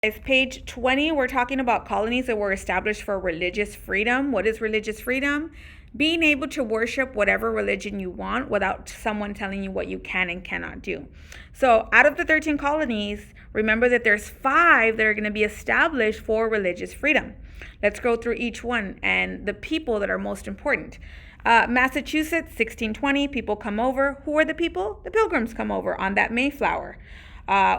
It's page 20. We're talking about colonies that were established for religious freedom. What is religious freedom? Being able to worship whatever religion you want without someone telling you what you can and cannot do. So out of the 13 colonies, remember that there's 5 that are going to be established for religious freedom. Let's go through each one and the people that are most important. Massachusetts, 1620, people come over. Who are the people? The Pilgrims come over on that Mayflower.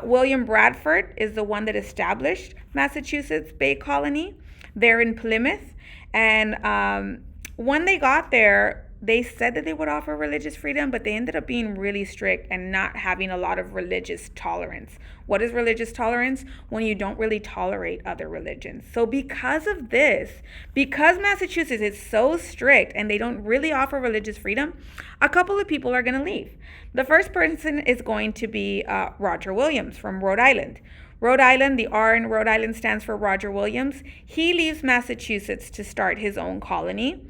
William Bradford is the one that established Massachusetts Bay Colony. They're in Plymouth. And when they got there, they said that they would offer religious freedom, but they ended up being really strict and not having a lot of religious tolerance. What is religious tolerance? When you don't really tolerate other religions. So because of this, because Massachusetts is so strict and they don't really offer religious freedom, a couple of people are going to leave. The first person is going to be Roger Williams from Rhode Island. Rhode Island, the R in Rhode Island stands for Roger Williams. He leaves Massachusetts to start his own colony.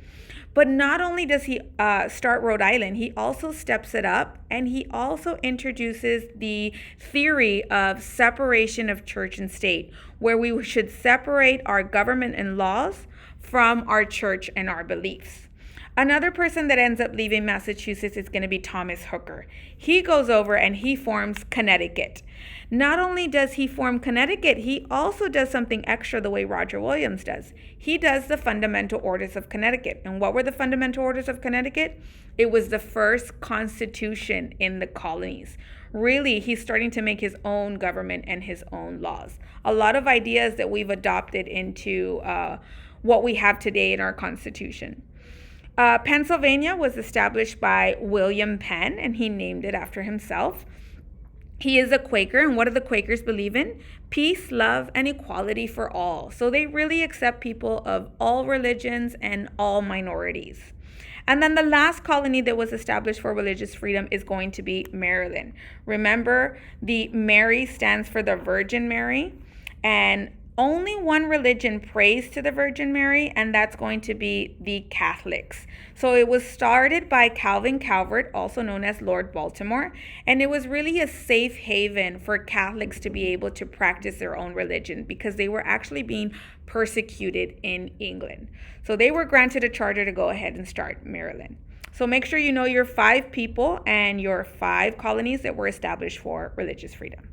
But not only does he start Rhode Island, he also steps it up, and he also introduces the theory of separation of church and state, where we should separate our government and laws from our church and our beliefs. Another person that ends up leaving Massachusetts is going to be Thomas Hooker. He goes over and he forms Connecticut. Not only does he form Connecticut, he also does something extra the way Roger Williams does. He does the Fundamental Orders of Connecticut. And what were the Fundamental Orders of Connecticut? It was the first constitution in the colonies. Really, he's starting to make his own government and his own laws. A lot of ideas that we've adopted into what we have today in our Constitution. Pennsylvania was established by William Penn, and he named it after himself. He is a Quaker, and what do the Quakers believe in? Peace, love, and equality for all. So they really accept people of all religions and all minorities. And then the last colony that was established for religious freedom is going to be Maryland. Remember, the Mary stands for the Virgin Mary, and only one religion prays to the Virgin Mary, and that's going to be the Catholics. So it was started by Calvin Calvert, also known as Lord Baltimore, and it was really a safe haven for Catholics to be able to practice their own religion because they were actually being persecuted in England. So they were granted a charter to go ahead and start Maryland. So make sure you know your 5 people and your 5 colonies that were established for religious freedom.